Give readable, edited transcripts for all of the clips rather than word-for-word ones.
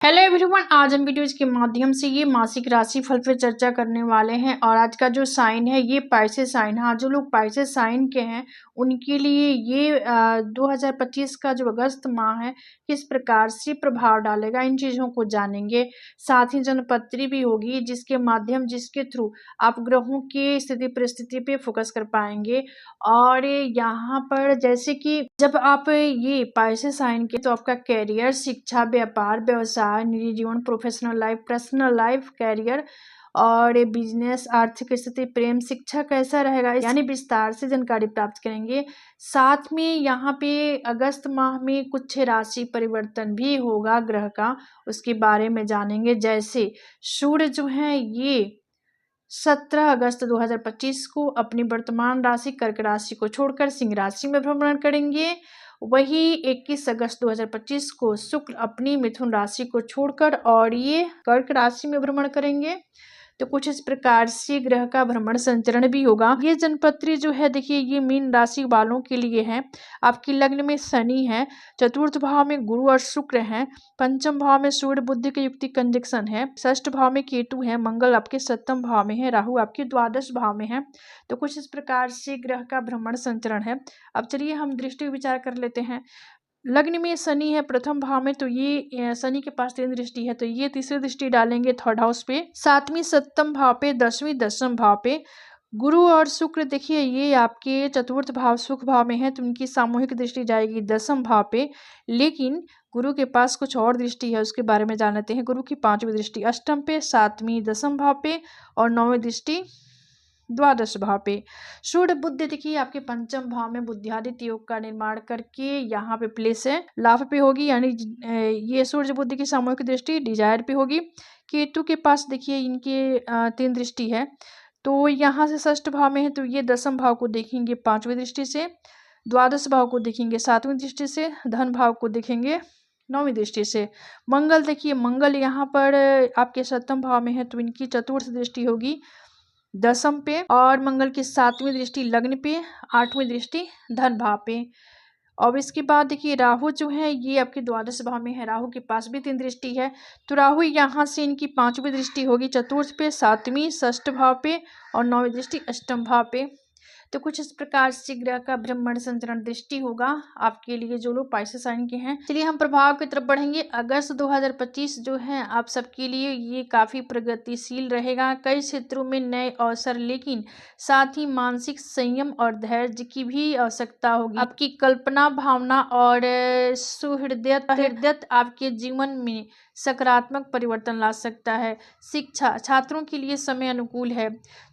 Hello everyone, आज हम videos के माध्यम से ये मासिक राशि फल पे चर्चा करने वाले हैं। और आज का जो साइन है ये पाइसेस साइन। हाँ, जो लोग पाइसेस साइन के हैं उनके लिए ये 2025 का जो अगस्त माह है किस प्रकार से प्रभाव डालेगा, इन चीज़ों को जानेंगे। साथ ही जनपत्री भी होगी जिसके थ्रू आप ग्रहों की स्थिति परिस्थिति पे फोकस कर पाएंगे। और यहाँ पर जैसे कि जब आप ये पाइसेस साइन के तो आपका कैरियर, शिक्षा, व्यापार, व्यवसाय, निजी जीवन, professional life, personal life, career और बिजनेस, आर्थिक स्थिति, प्रेम, शिक्षा कैसा रहेगा, यानी विस्तार से जानकारी प्राप्त करेंगे। साथ में यहाँ पे अगस्त माह में कुछ राशि परिवर्तन भी होगा ग्रह का, उसके बारे में जानेंगे। जैसे सूर्य जो है ये 17 अगस्त 2025 को अपनी वर्तमान राशि कर्क राशि को छोड़कर सिंह राशि में भ्रमण करेंगे। वही 21 अगस्त 2025 को शुक्र अपनी मिथुन राशि को छोड़कर और ये कर्क राशि में भ्रमण करेंगे। तो कुछ इस प्रकार से ग्रह का भ्रमण संचरण भी होगा। ये जनपत्री जो है देखिए ये मीन राशि वालों के लिए है। आपकी लग्न में शनि है, चतुर्थ भाव में गुरु और शुक्र हैं, पंचम भाव में सूर्य बुध की युक्ति कंजक्शन है, षष्ठ भाव में केतु है, मंगल आपके सप्तम भाव में है, राहु आपके द्वादश भाव में है। तो कुछ इस प्रकार से ग्रह का भ्रमण संचरण है। अब चलिए हम दृष्टि विचार कर लेते हैं। लग्न में शनि है प्रथम भाव में, तो ये शनि के पास 3 दृष्टि है, तो ये तीसरी दृष्टि डालेंगे थर्ड हाउस पे, सातवीं सप्तम भाव पे, 10वीं दशम भाव पे। गुरु और शुक्र देखिए ये आपके चतुर्थ भाव सुख भाव में है, तो उनकी सामूहिक दृष्टि जाएगी दशम भाव पे। लेकिन गुरु के पास कुछ और दृष्टि है, उसके बारे में जान लेते हैं। गुरु की 5वीं दृष्टि अष्टम पे, 7वीं दशम भाव पे और 9वीं दृष्टि द्वादश भाव पे। सूर्य बुध देखिए आपके पंचम भाव में बुद्धिआदित्य योग का निर्माण करके यहाँ पे प्लेस है, लाभ पे होगी, यानी ये सूर्य बुध की सामूहिक दृष्टि डिजायर पे होगी। केतु के पास देखिए इनके 3 दृष्टि है, तो यहाँ से षष्ठ भाव में है, तो ये दशम भाव को देखेंगे 5वीं दृष्टि से, द्वादश भाव को देखेंगे 7वीं दृष्टि से, धन भाव को देखेंगे 9वीं दृष्टि से। मंगल देखिए मंगल यहाँ पर आपके सप्तम भाव में है, तो इनकी चतुर्थ दृष्टि होगी दशम पे, और मंगल की 7वीं दृष्टि लग्न पे, 8वीं दृष्टि धन भाव पे। और इसके बाद देखिए राहु जो है ये आपके द्वादश भाव में है, राहु के पास भी 3 दृष्टि है, तो राहु यहाँ से इनकी 5वीं दृष्टि होगी चतुर्थ पे, 7वीं षष्ठ भाव पे और 9वीं दृष्टि अष्टम भाव पे। तो कुछ इस प्रकार से ग्रह का भ्रमण संचरण दृष्टि होगा आपके लिए जो लोग पाइसेस साइन के हैं। चलिए हम प्रभाव की तरफ बढ़ेंगे। अगस्त 2025 जो है आप सबके लिए ये काफी प्रगतिशील रहेगा, कई क्षेत्रों में नए अवसर, लेकिन साथ ही मानसिक संयम और धैर्य की भी आवश्यकता होगी। आपकी कल्पना, भावना और सुहृदयत आपके जीवन में सकारात्मक परिवर्तन ला सकता है। शिक्षा छात्रों के लिए समय अनुकूल है,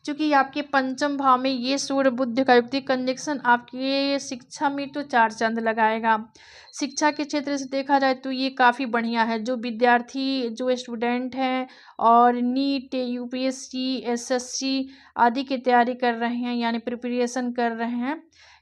क्योंकि आपके पंचम भाव में ये सूर्य बुध का युक्ति कंजक्शन आपके शिक्षा में तो 4 चांद लगाएगा। शिक्षा के क्षेत्र से देखा जाए तो ये काफ़ी बढ़िया है। जो विद्यार्थी, जो स्टूडेंट हैं और नीट, यूपीएससी, एसएससी आदि की तैयारी कर रहे हैं, यानी प्रिपरेशन कर रहे हैं,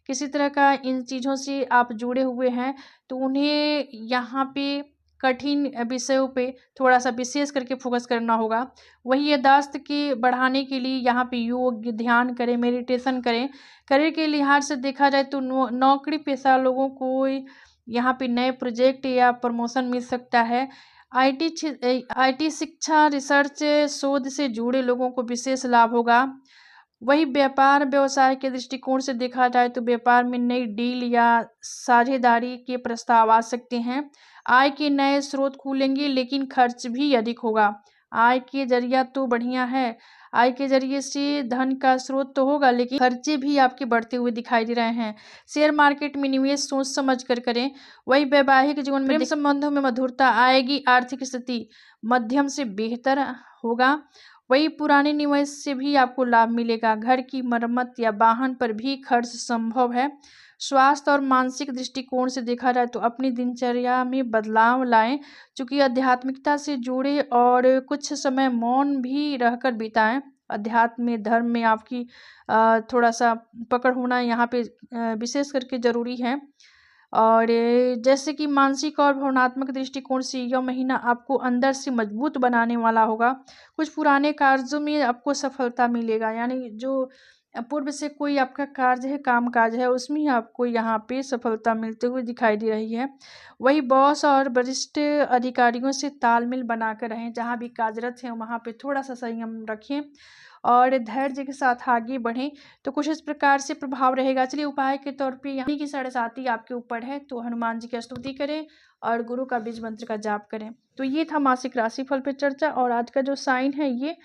किसी तरह का इन चीज़ों से आप जुड़े हुए हैं, तो उन्हें यहाँ पे कठिन विषयों पे थोड़ा सा विशेष करके फोकस करना होगा। वही याददाश्त के बढ़ाने के लिए यहाँ पे योग, ध्यान करें, मेडिटेशन करें। करियर के लिहाज से देखा जाए तो नौकरी पेशा लोगों को यहाँ पे नए प्रोजेक्ट या प्रमोशन मिल सकता है। आईटी शिक्षा, रिसर्च, शोध से जुड़े लोगों को विशेष लाभ होगा। वही व्यापार व्यवसाय के दृष्टिकोण से देखा जाए तो व्यापार में नई डील या साझेदारी के प्रस्ताव आ सकते हैं। आय के नए स्रोत खुलेंगे, लेकिन खर्च भी अधिक होगा। आय के जरिया तो बढ़िया है, आय के जरिए से धन का स्रोत तो होगा, लेकिन खर्चे भी आपके बढ़ते हुए दिखाई दे रहे हैं। शेयर मार्केट में निवेश सोच समझ कर करें। वही वैवाहिक जीवन में, प्रेम संबंधों में मधुरता आएगी, आर्थिक स्थिति मध्यम से बेहतर होगा। वही पुराने निवेश से भी आपको लाभ मिलेगा। घर की मरम्मत या वाहन पर भी खर्च संभव है। स्वास्थ्य और मानसिक दृष्टिकोण से देखा जाए तो अपनी दिनचर्या में बदलाव लाएं, क्योंकि आध्यात्मिकता से जुड़े और कुछ समय मौन भी रहकर बिताएं। अध्यात्म में, धर्म में आपकी थोड़ा सा पकड़ होना यहाँ पे विशेष करके जरूरी है। और जैसे कि मानसिक और भावनात्मक दृष्टिकोण से यह महीना आपको अंदर से मजबूत बनाने वाला होगा। कुछ पुराने कार्यों में आपको सफलता मिलेगा, यानी जो पूर्व से कोई आपका कार्य है, काम-काज है, उसमें आपको यहाँ पे सफलता मिलते हुए दिखाई दे रही है। वही बॉस और वरिष्ठ अधिकारियों से तालमेल बनाकर रहें, जहाँ भी कार्यरत हैं वहाँ पे थोड़ा-सा संयम रखें और धैर्य के साथ आगे बढ़ें। तो कुछ इस प्रकार से प्रभाव रहेगा। चलिए उपाय के तौर पे यहाँ की 7.5 आपके ऊपर है, तो हनुमान जी की स्तुति करें और गुरु का बीज मंत्र का जाप करें। तो ये था मासिक राशिफल पे चर्चा और आज का जो साइन है ये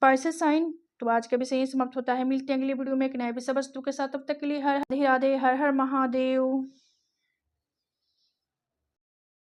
पाइसेस साइन। तो आज का विषय यही समाप्त होता है। मिलते हैं अगली वीडियो में एक नए विषय वस्तु के साथ। तब तक के लिए हर राधे राधे, हर हर महादेव।